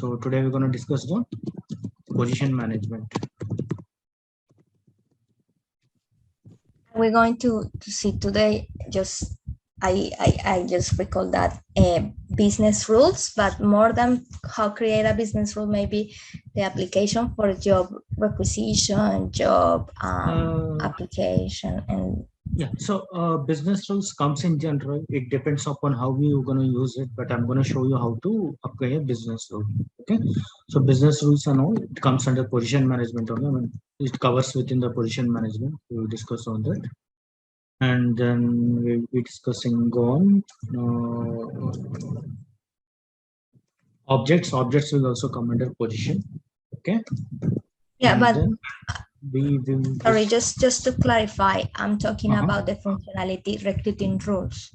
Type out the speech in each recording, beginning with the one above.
So today we're going to discuss the position management. We're going to see today just I just recall that business rules, but more than how create a business rule, maybe the application for job requisition, job application, and yeah. So business rules comes in general. It depends upon how you're going to use it, but I'm going to show you how to apply a business rule. Okay. So business rules and all, it comes under position management only. I mean, it covers within the position management. We will discuss on that. And then we'll be discussing on objects. Objects will also come under position. Okay. yeah, and but we will sorry, just to clarify, I'm talking about the functionality recruiting rules.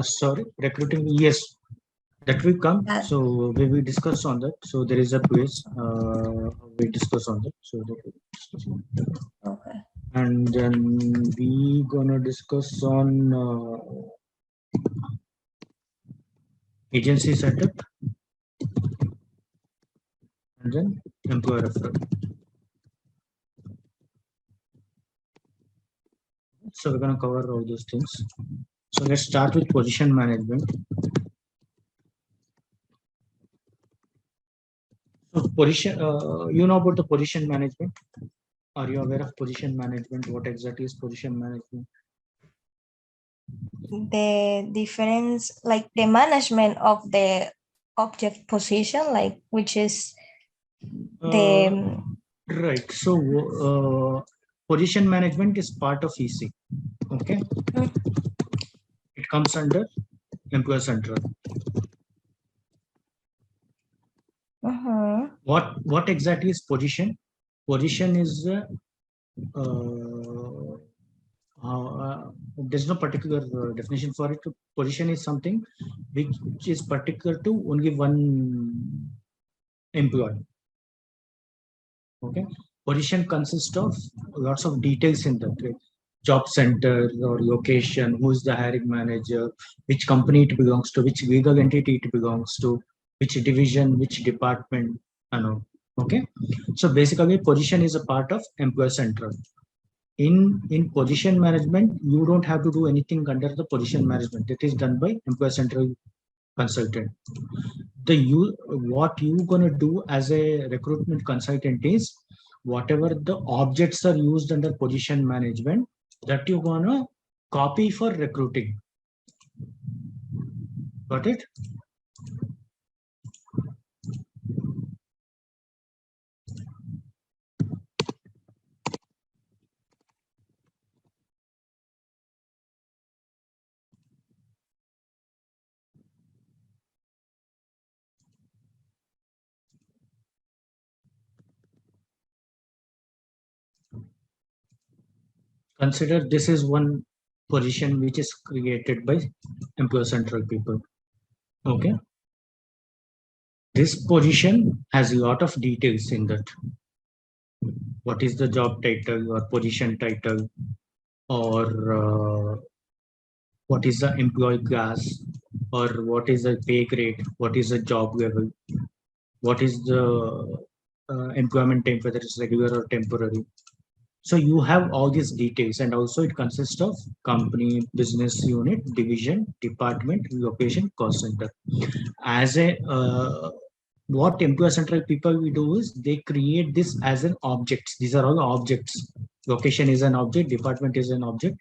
Sorry, recruiting. Yes, that will come. So we will discuss on that. So there is a quiz. We discuss on that. So that we discuss on that. Okay. And then we gonna discuss on agency setup, and then employer referral. So we're gonna cover all those things. So let's start with position management. So position, you know about the position management? Are you aware of position management? What exactly is position management? The difference, like the management of the object position, like which is the right. So position management is part of EC. Okay. It comes under employer central. What exactly is position? Position is there's no particular definition for it. Position is something which is particular to only one employee. Okay. Position consists of lots of details in that. Right? Job center or location, who is the hiring manager, which company it belongs to, which legal entity it belongs to, which division, which department, okay. So basically position is a part of employer central. In position management, you don't have to do anything under the position management. That is done by employer central consultant. What you gonna do as a recruitment consultant is whatever the objects are used under position management, that you're gonna copy for recruiting. Got it? Consider this is one position which is created by employer central people. Okay. This position has a lot of details in that. What is the job title or position title, or what is the employee class, or what is the pay grade, what is the job level, what is the employment type, whether it's regular or temporary. So you have all these details, and also it consists of company, business unit, division, department, location, cost center. As a what employer central people we do is they create this as an objects. These are all objects. Location is an object, department is an object,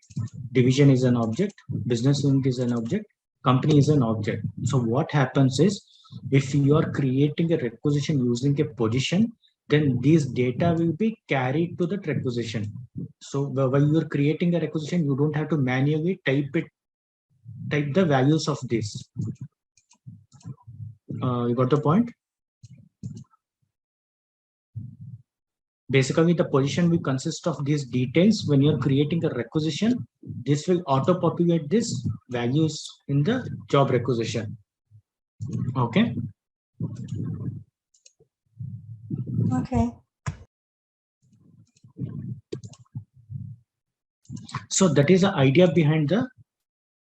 division is an object, business unit is an object, company is an object. So what happens is, if you are creating a requisition using a position, then these data will be carried to the requisition. So while you're creating a requisition, you don't have to manually type the values of this. You got the point? Basically, the position will consist of these details. When you're creating a requisition, this will auto-populate these values in the job requisition. Okay. Okay. So that is the idea behind the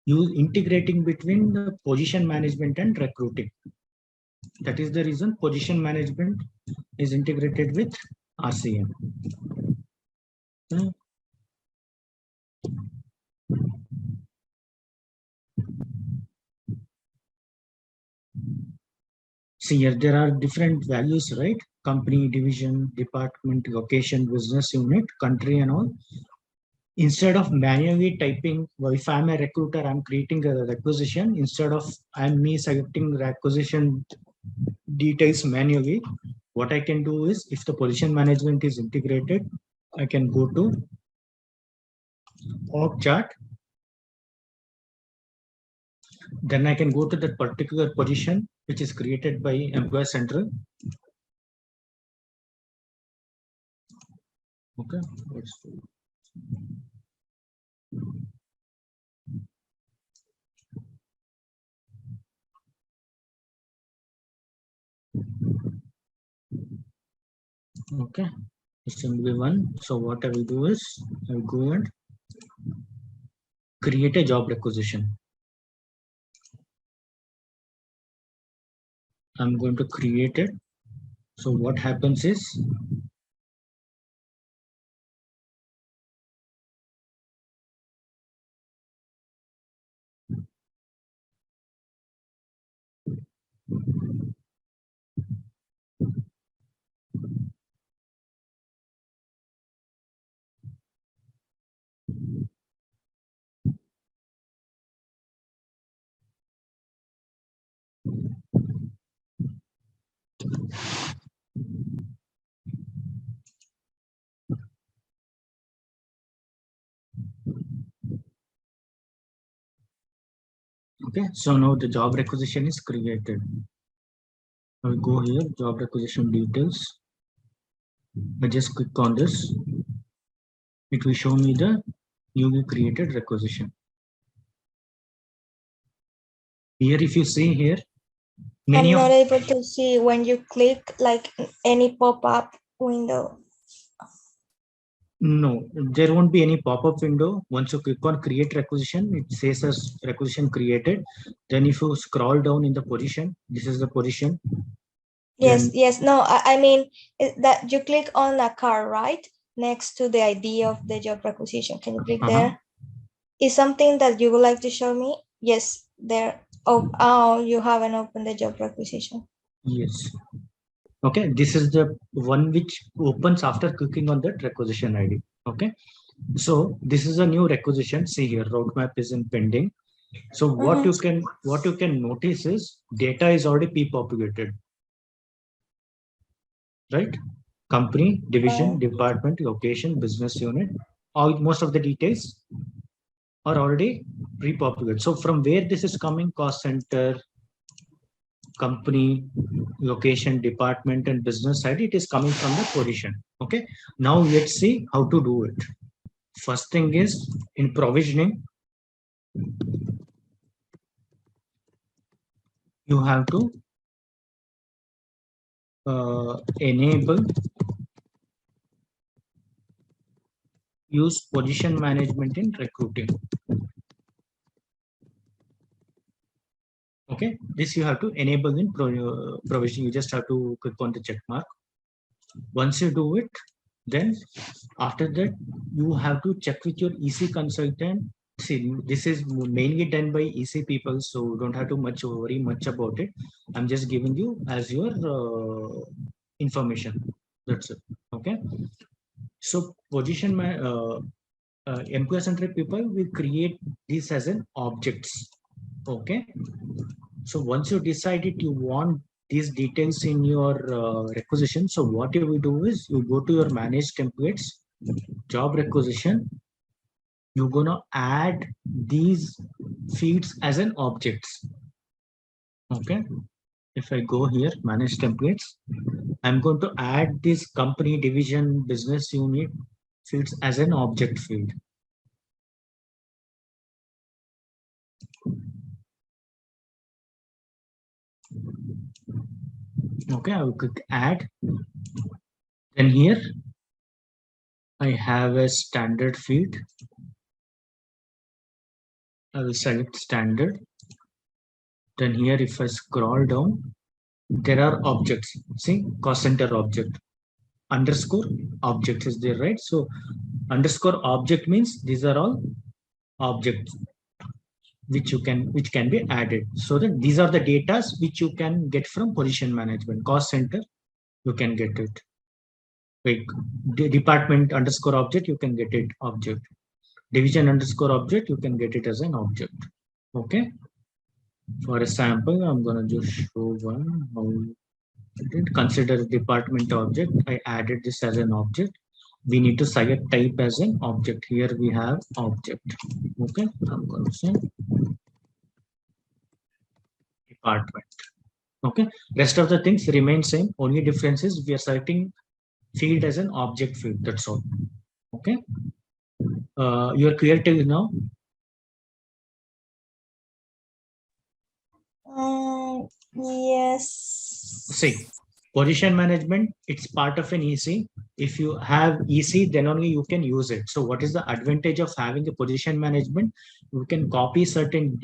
integrating between the position management and recruiting. That is the reason position management is integrated with RCM. See here, there are different values, right? Company, division, department, location, business unit, country, and all. Instead of manually typing, well, if I'm a recruiter, I'm creating a requisition. Instead of me selecting requisition details manually, what I can do is, if the position management is integrated, I can go to org chart. Then I can go to that particular position which is created by Employee Central. Okay, let's do. Okay, assembly one. So what I will do is I will go and create a job requisition. I'm going to create it. So what happens is, okay, so now the job requisition is created. I will go here, job requisition details. I just click on this. It will show me the newly created requisition. Here, if you see here, I'm not able to see when you click like any pop-up window. No, there won't be any pop-up window. Once you click on create requisition, it says as requisition created. Then if you scroll down in the position, this is the position. Yes, then, yes. No, I mean that you click on a card, right? Next to the ID of the job requisition. Can you click there? Is something that you would like to show me? Yes, there. Oh, you haven't opened the job requisition. Yes. Okay, this is the one which opens after clicking on that requisition ID. Okay, so this is a new requisition. See here, roadmap is in pending. So what you can notice is data is already pre-populated, right? Company, division, department, location, business unit. All most of the details are already pre-populated. So from where this is coming, cost center, company, location, department, and business side, it is coming from the position. Okay, now let's see how to do it. First thing is, in provisioning, you have to enable use position management in recruiting. Okay, this you have to enable in provisioning. You just have to click on the check mark. Once you do it, then after that you have to check with your EC consultant. See, this is mainly done by EC people, so don't have to worry much about it. I'm just giving you as your information. That's it. Okay. So position employer-centric people will create this as an objects. Okay. So once you decide it, you want these details in your requisition. So what you will do is you go to your managed templates, job requisition. You're gonna add these fields as an objects. Okay. If I go here, manage templates, I'm going to add this company, division, business unit fields as an object field. Okay, I will click add. Then here I have a standard field. I will select standard. Then here, if I scroll down, there are objects. See, cost center object, underscore object is there, right? So underscore object means these are all objects which can be added. So that these are the data which you can get from position management. Cost center, you can get it. Like department underscore object, you can get it object. Division underscore object, you can get it as an object. Okay. For a sample, I'm gonna just show one. How I didn't consider department object. I added this as an object. We need to select type as an object. Here we have object. Okay, I'm going to say department. Okay, rest of the things remain same. Only difference is we are selecting field as an object field. That's all. Okay, you are clear till now. Yes. See, position management, it's part of an EC. If you have EC, then only you can use it. So what is the advantage of having a position management? You can copy certain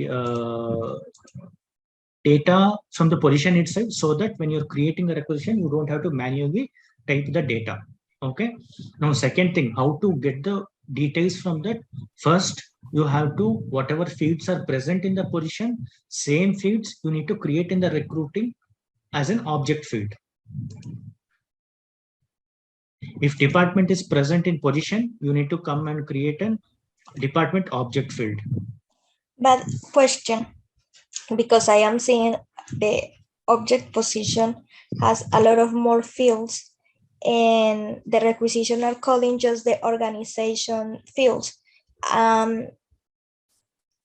data from the position itself, so that when you're creating a requisition, you don't have to manually type the data. Okay. Now, second thing, how to get the details from that? First, you have to, whatever fields are present in the position, same fields you need to create in the recruiting as an object field. If department is present in position, you need to come and create an department object field. But question, because I am seeing the object position has a lot of more fields, and the requisition are calling just the organization fields.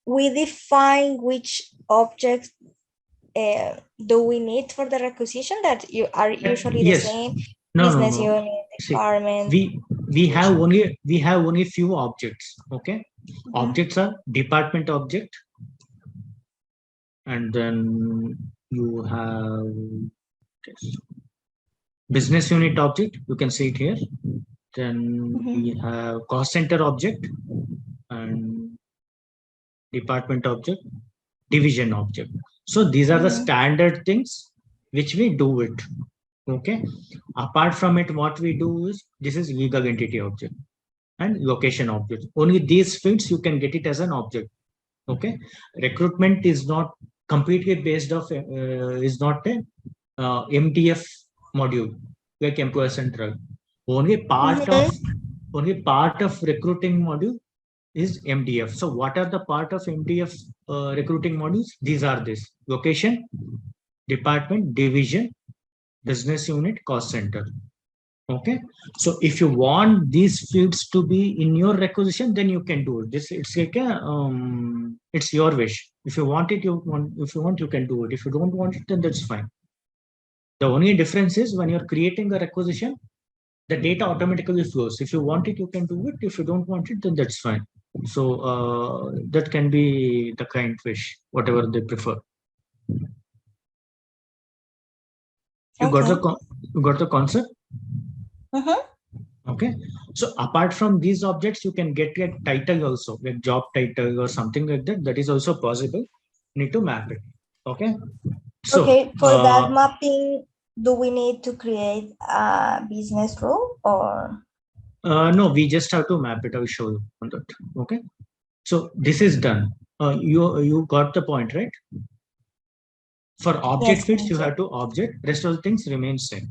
We define which objects do we need for the requisition that you are usually the same. No, business no, no. unit, department. See, we have only few objects. Okay, objects are department object, and then you have business unit object. You can see it here. Then we have cost center object and department object, division object. So these are the standard things which we do it. Okay. Apart from it, what we do is, this is legal entity object and location object. Only these fields you can get it as an object. Okay. Recruitment is not completely based off, is not a MDF module like Employee Central. Only part of recruiting module is MDF. So what are the part of MDF recruiting modules? These are this: location, department, division, business unit, cost center. Okay. So if you want these fields to be in your requisition, then you can do it. This, it's like a it's your wish. If you want it, you can do it. If you don't want it, then that's fine. The only difference is when you're creating a requisition, the data automatically flows. If you want it, you can do it. If you don't want it, then that's fine. So that can be the client wish, whatever they prefer. You got the concept? Okay. So apart from these objects, you can get a title also, like job title or something like that. That is also possible. You need to map it. Okay. So, for that mapping, do we need to create a business rule or? No, we just have to map it. I will show you on that. Okay. So this is done. You got the point, right? For object fields, you have to object. Rest of the things remain same.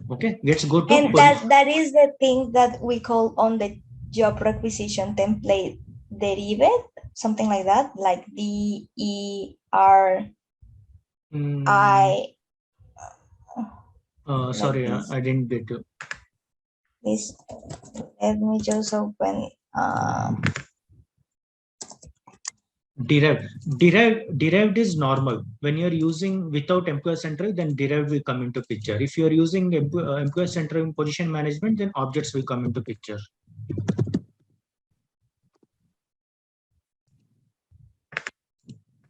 Okay, let's go to. And that is the thing that we call on the job requisition template derivative, something like that, like DERI. Sorry, like I didn't get you. Please let me just open. Derived is normal. When you're using without Employee Central, then derived will come into picture. If you're using Employee Central in position management, then objects will come into picture.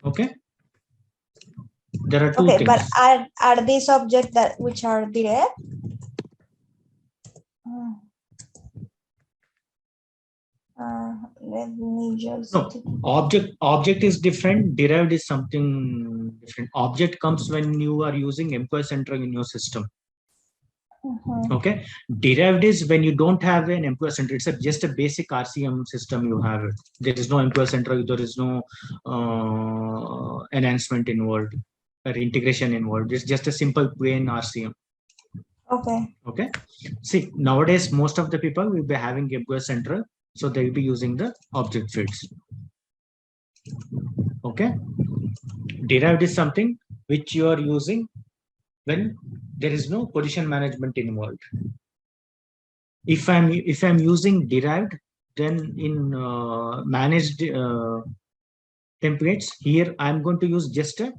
Okay. There are two things. But are these objects that which are derived? Let me just. No, object is different. Derived is something different. Object comes when you are using employee central in your system. Okay, derived is when you don't have an employee center. It's just a basic RCM system you have it. There is no employee central. There is no enhancement involved or integration involved. It's just a simple plain RCM. Okay. See, nowadays most of the people will be having employee central, so they will be using the object fields. Okay. Derived is something which you are using when there is no position management involved. If I'm using derived, then in managed templates here, I'm going to use just a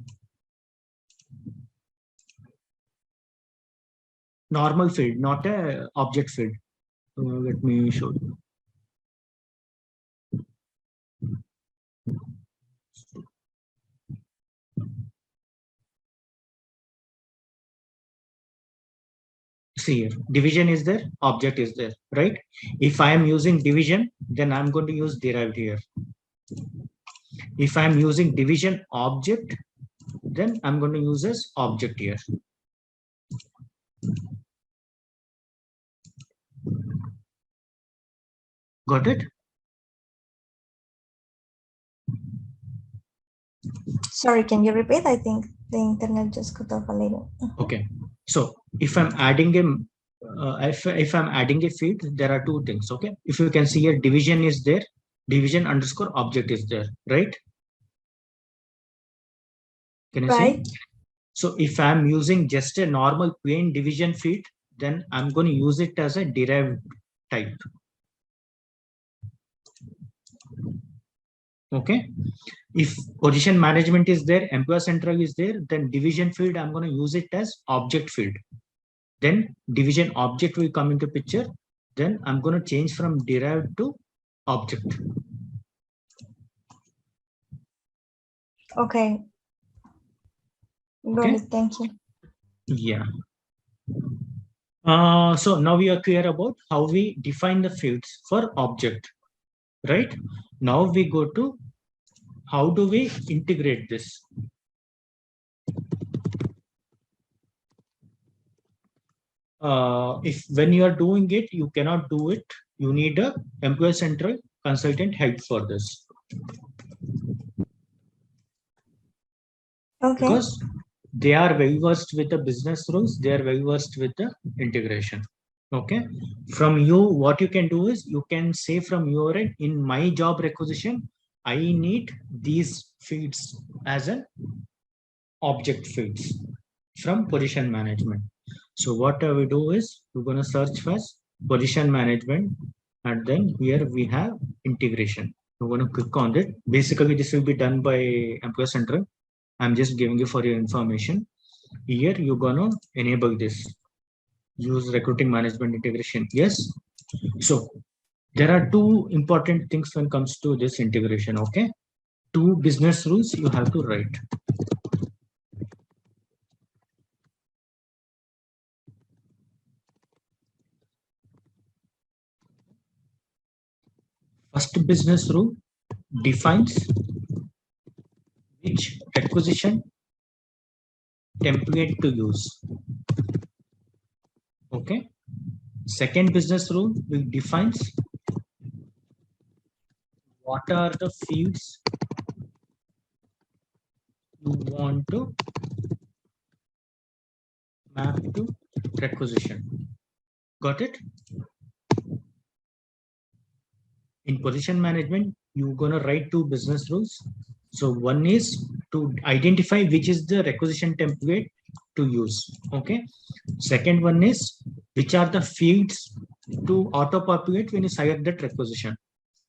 normal field, not a object field. Let me show you. See here, division is there, object is there, right? If I am using division, then I'm going to use derived here. If I'm using division object, then I'm going to use as object here. Got it? Sorry, can you repeat? I think the internet just cut off a little. Okay. So if I'm adding a if I'm adding a field, there are two things. Okay. If you can see here, division is there, division underscore object is there, right? Can you see? So if I'm using just a normal plain division field, then I'm going to use it as a derived type. Okay. If position management is there, employee central is there, then division field, I'm going to use it as object field. Then division object will come into picture. Then I'm going to change from derived to object. Okay. Got it. Thank you. Yeah. So now we are clear about how we define the fields for object, right? Now we go to how do we integrate this? If when you are doing it, you cannot do it. You need a employee central consultant help for this. Okay. Because they are very versed with the business rules. They are very versed with the integration. Okay. From you, what you can do is you can say from your end, in my job requisition, I need these fields as an object fields from position management. So what we do is we're going to search first position management, and then here we have integration. We're going to click on it. Basically, this will be done by Employee Central. I'm just giving you for your information. Here you're going to enable this. Use recruiting management integration. Yes. So there are two important things when it comes to this integration. Okay. Two business rules you have to write. First business rule defines which requisition template to use. Okay. Second business rule defines what are the fields you want to map to requisition. Got it? In position management, you're going to write two business rules. So one is to identify which is the requisition template to use. Okay. Second one is which are the fields to auto populate when you select that requisition.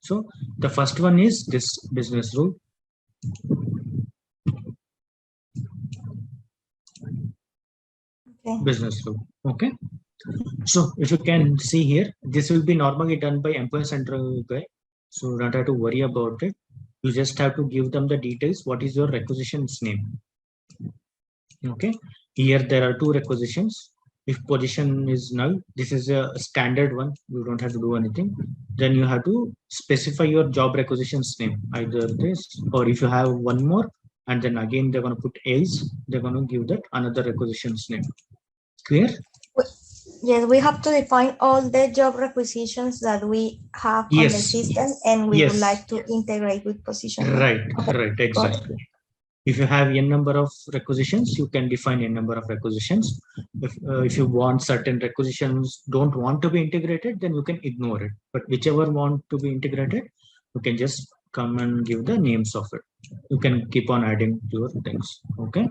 So the first one is this business rule. Okay. Business rule. Okay. So if you can see here, this will be normally done by Employee Central guy. So don't have to worry about it. You just have to give them the details. What is your requisition's name? Okay. Here there are two requisitions. If position is null, this is a standard one. You don't have to do anything. Then you have to specify your job requisitions name, either this, or if you have one more, and then again they're going to put else, they're going to give that another requisitions name. Clear? Yes, we have to define all the job requisitions that we have on the Yes. system, and we would Yes. like to integrate with position. Right. Okay. Right. Exactly. If you have n number of requisitions, you can define n number of requisitions. If you want certain requisitions don't want to be integrated, then you can ignore it. But whichever want to be integrated, you can just come and give the names of it. You can keep on adding your things. Okay.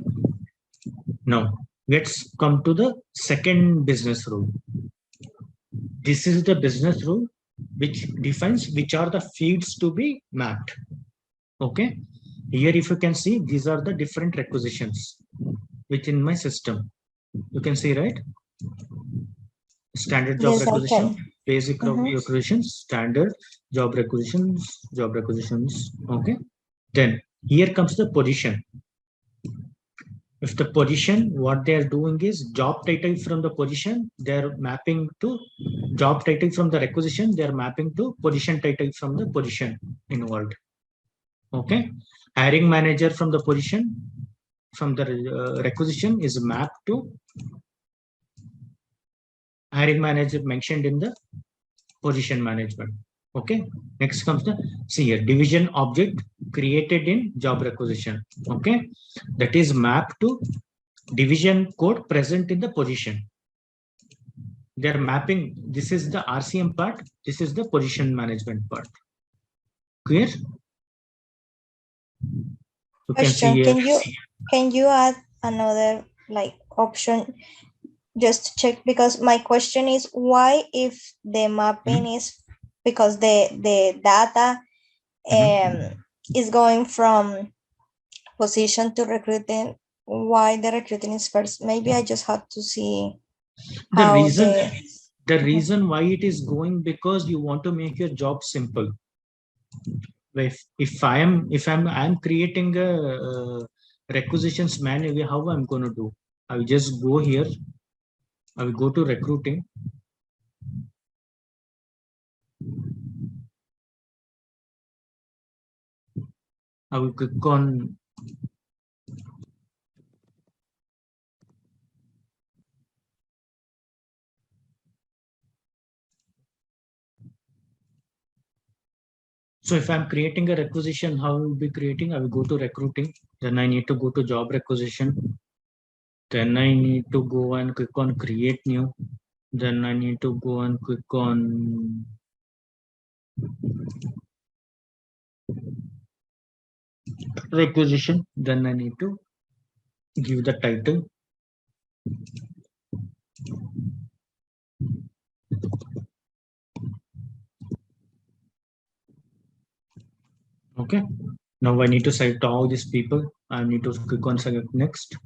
Now let's come to the second business rule. This is the business rule which defines which are the fields to be mapped. Okay. Here, if you can see, these are the different requisitions within my system. You can see, right? Standard job requisition, basic requisitions, standard job requisitions, Okay. Then here comes the position. If the position, what they are doing is job title from the position, they're mapping to job title from the requisition, they're mapping to position title from the position involved. Okay. Hiring manager from the position, from the requisition is mapped to hiring manager mentioned in the position management. Okay. Next comes the see here division object created in job requisition. Okay. That is mapped to division code present in the position. They're mapping. This is the RCM part. This is the position management part. Clear? You Question, can you add another like option just to check, because my question is why if the mapping is because the data is going from position to recruiting, why the recruiting is first? Maybe I just have to see the reason why it is going, because you want to make your job simple. If I'm creating a requisitions manually, how I'm going to do? I will just go here. I will go to recruiting. I will click on so if I'm creating a requisition, how I will be creating? I will go to recruiting. Then I need to go to job requisition. Then I need to go and click on create new. Then I need to go and click on requisition. Then I need to give the title. Okay. Now I need to select all these people. I need to click on select next.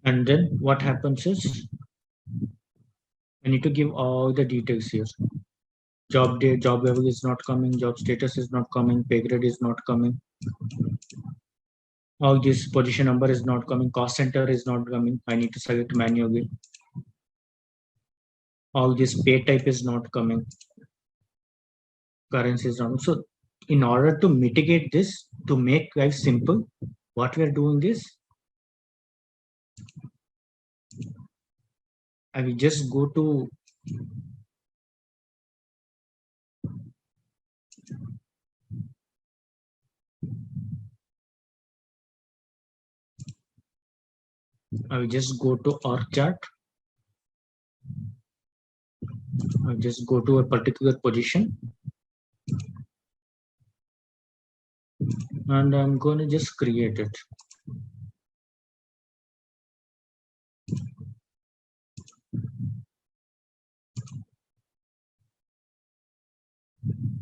And then what happens is I need to give all the details here. Job date, job level is not coming, job status is not coming, pay grade is not coming. All this position number is not coming, cost center is not coming. I need to select manually. All this pay type is not coming. Currency is not. So in order to mitigate this, to make life simple, what we are doing is I will just go to org chart. I'll just go to a particular position and I'm going to just create it.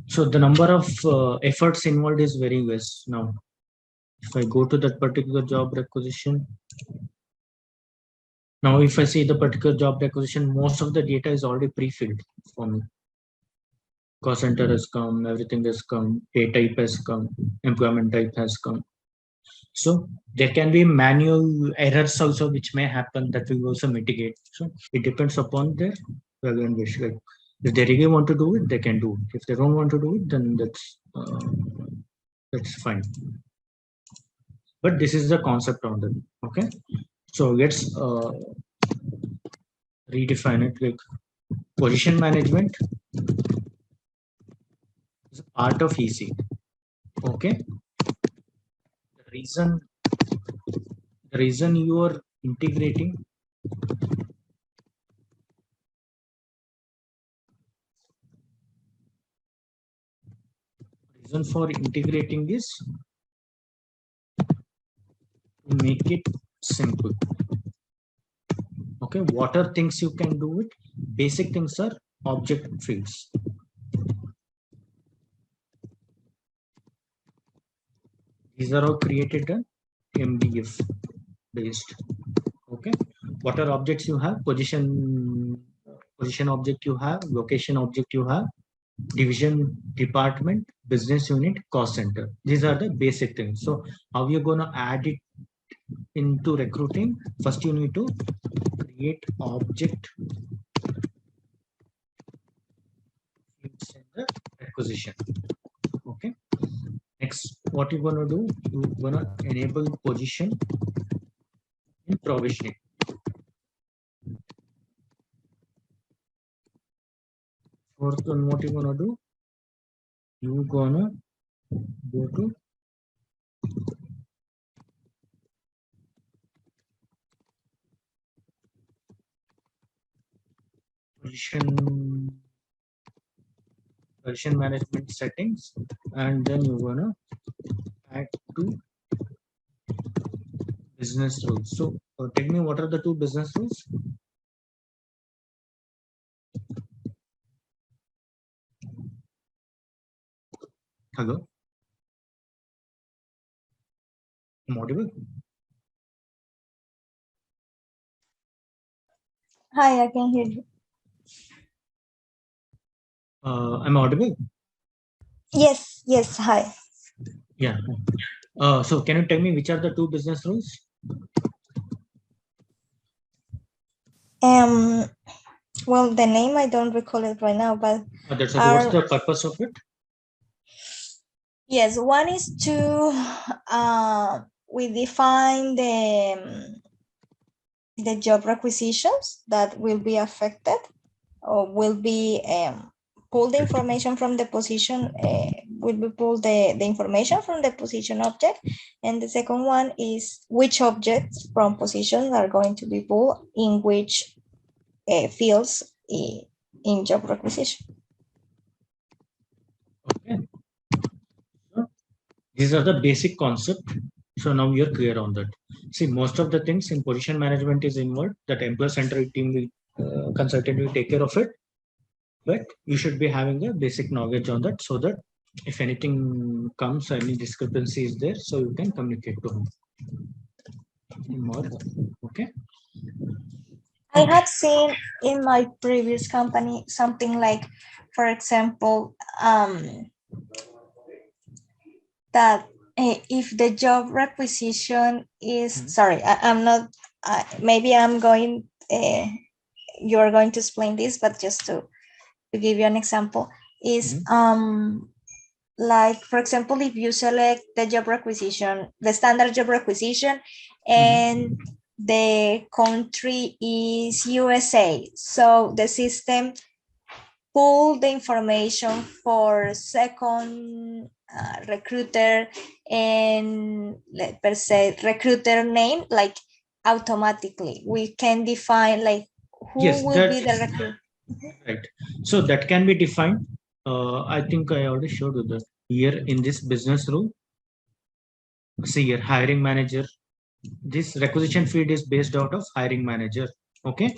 So the number of efforts involved is very less now. If I go to that particular job requisition, now if I see the particular job requisition, most of the data is already pre-filled for me. Cost center has come, everything has come, pay type has come, employment type has come. So there can be manual errors also which may happen that we will also mitigate. So it depends upon their value and wish. Like if they really want to do it, they can do it. If they don't want to do it, then that's fine. But this is the concept on it. Okay. So let's redefine it. Like position management is a part of EC. Okay. The reason you are integrating reason for integrating is to make it simple. Okay, what are things you can do it? Basic things are object fields. These are all created on MDF based. Okay, what are objects you have? Position object you have, location object you have, division, department, business unit, cost center. These are the basic things. So how you're gonna add it into recruiting? First, you need to create object fields in the acquisition. Okay. Next, what you're gonna do? You're gonna enable position in provisioning. Fourth one, what you're gonna do? You're gonna go to position management settings, and then you're gonna add to business rules. So tell me, what are the two business rules? Hello, I'm audible? Hi, I can hear you. I'm audible? Yes, yes, hi. Yeah. So can you tell me which are the two business rules? Well, the name I don't recall it right now, but That's okay. What's the purpose of it? yes, one is to we define the job requisitions that will be affected or will be pull the information from the position, will be pull the information from the position object. And the second one is which objects from positions are going to be pulled in which fields in job requisition. Okay. So these are the basic concept. So now you're clear on that. See, most of the things in position management is involved that employee-centered team will consultant will take care of it. But you should be having a basic knowledge on that so that if anything comes, any discrepancy is there, so you can communicate to him. More. Okay. I have seen in my previous company something like, for example, that if the job requisition is, sorry, I'm not, maybe I'm going, you're going to explain this, but just to give you an example, is like, for example, if you select the job requisition, the standard job requisition, and the country is USA, so the system pull the information for second recruiter and per se recruiter name, like automatically we can define like who will be the recruiter. Right. So that can be defined. I think I already showed you that here in this business rule. See here, hiring manager. This requisition field is based out of hiring manager. Okay.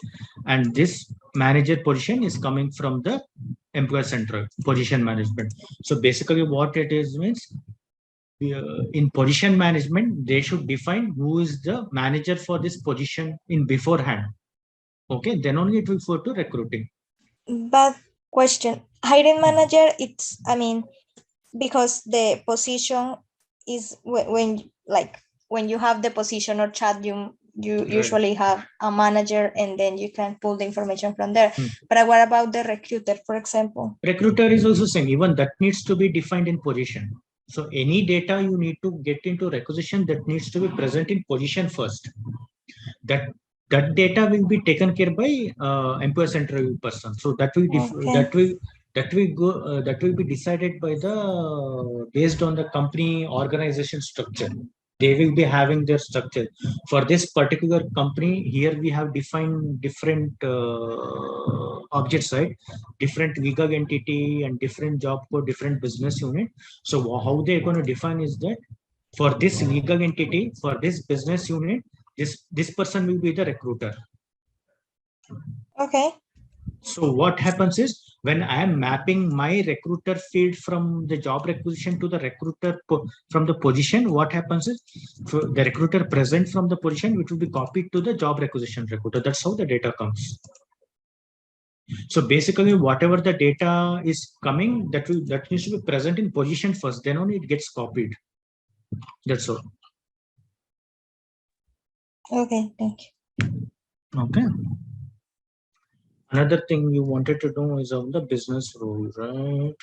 And this manager position is coming from the employee central position management. So basically what it is means in position management, they should define who is the manager for this position in beforehand. Okay. Then only it will go to recruiting. But question, hiring manager, it's, I mean, because the position is when like when you have the position or chat, you Right. usually have a manager, and then you can pull the information from there. Hmm. But what about the recruiter, for example? Recruiter is also same. Even that needs to be defined in position. So any data you need to get into requisition, that needs to be present in position first. That data will be taken care by employee central person. So that will Okay. that will be decided by the based on the company organization structure. They will be having their structure for this particular company. Here we have defined different objects, right? Different legal entity and different job code, different business unit. So how they're going to define is that for this legal entity, for this business unit, this person will be the recruiter. Okay. So what happens is when I am mapping my recruiter field from the job requisition to the recruiter from the position, what happens is the recruiter present from the position, which will be copied to the job requisition recruiter. That's how the data comes. So basically, whatever the data is coming, that needs to be present in position first. Then only it gets copied. That's all. Okay. Thank you. Okay. Another thing you wanted to know is on the business rule, right?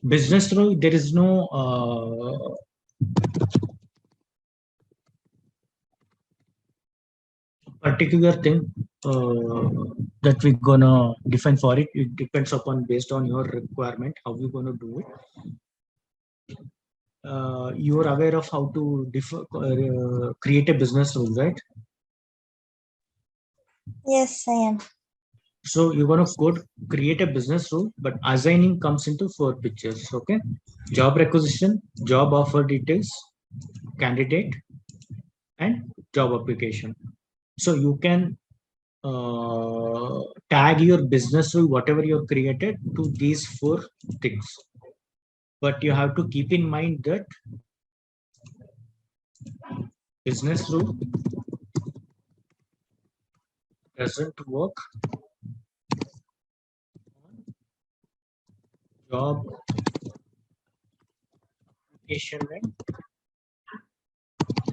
Business rule, there is no particular thing that we're gonna define for it. It depends upon based on your requirement, how you're gonna do it. You are aware of how to create a business rule, right? Yes, I am. So you're gonna create a business rule, but assigning comes into 4 pictures. Okay, job requisition, job offer details, candidate, and job application. So you can tag your business rule, whatever you created, to these 4 things. But you have to keep in mind that business rule doesn't work on job application and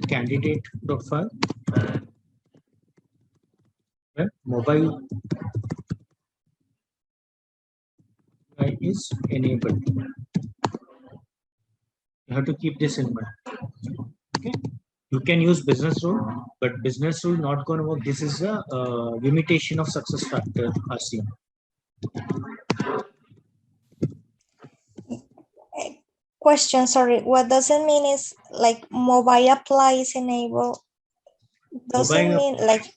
candidate profile when mobile is enabled. You have to keep this in mind. Okay, you can use business rule, but business rule not going to work. This is a limitation of success factor RCM. Question, sorry. What does it mean is like mobile apply is enabled? Does it mean like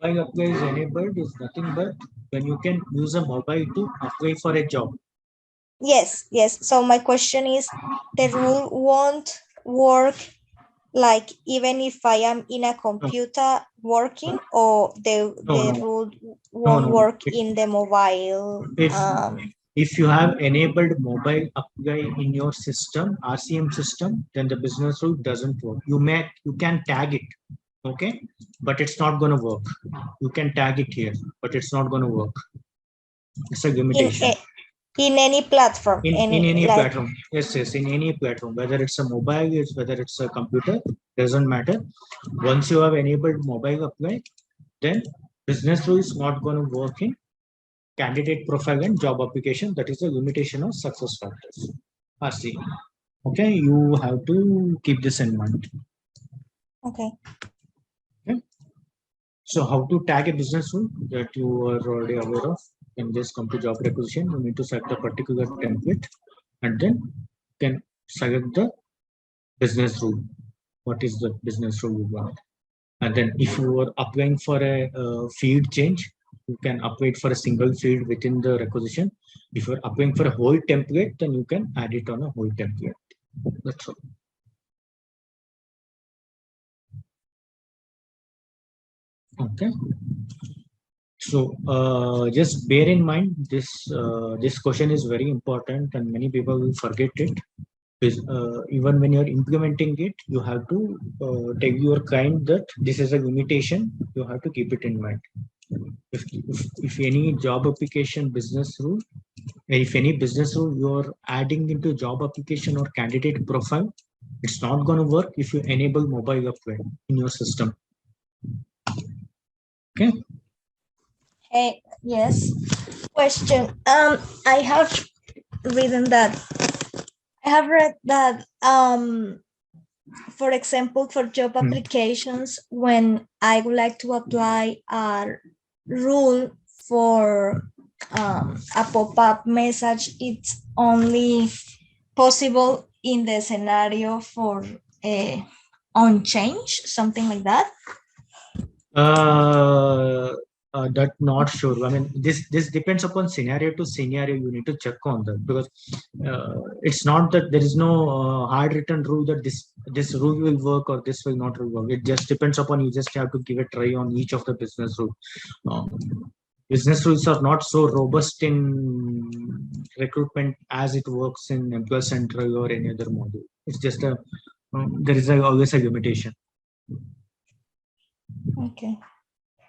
mobile apply is enabled is nothing but when you can use a mobile to apply for a job. yes, yes. So my question is, the rule won't work like even if I am in a computer working, or the rule won't work in the mobile? If you have enabled mobile apply in your system, RCM system, then the business rule doesn't work. You can tag it, okay, but it's not going to work. You can tag it here, but it's not going to work. It's a limitation. In any platform, in any platform. Yes, in any platform, whether it's a mobile, whether it's a computer, doesn't matter. Once you have enabled mobile apply, then business rule is not going to work in candidate profile and job application. That is a limitation of success factors RC. Okay, you have to keep this in mind. Okay. So how to tag a business rule that you are already aware of? Can just come to job requisition. You need to select a particular template and then can select the business rule. What is the business rule you want? And then if you are applying for a field change, you can apply it for a single field within the requisition. If you're applying for a whole template, then you can add it on a whole template. That's all. Okay. So just bear in mind this this question is very important and many people will forget it. Even when you're implementing it, you have to tell your client that this is a limitation. You have to keep it in mind. If any job application business rule, if any business rule you're adding into job application or candidate profile, It's not going to work if you enable mobile apply in your system. Okay. Hey, yes. Question. I have read that for example, for job applications, when I would like to apply a rule for a pop-up message, it's only possible in the scenario for on change, something like that. That not sure. I mean, this depends upon scenario to scenario. You need to check on that, because it's not that there is no hard written rule that this rule will work or this will not work. It just depends upon, you just have to give a try on each of the business rule. Business rules are not so robust in recruitment as it works in Employee Central or any other module. It's just there is always a limitation. Okay.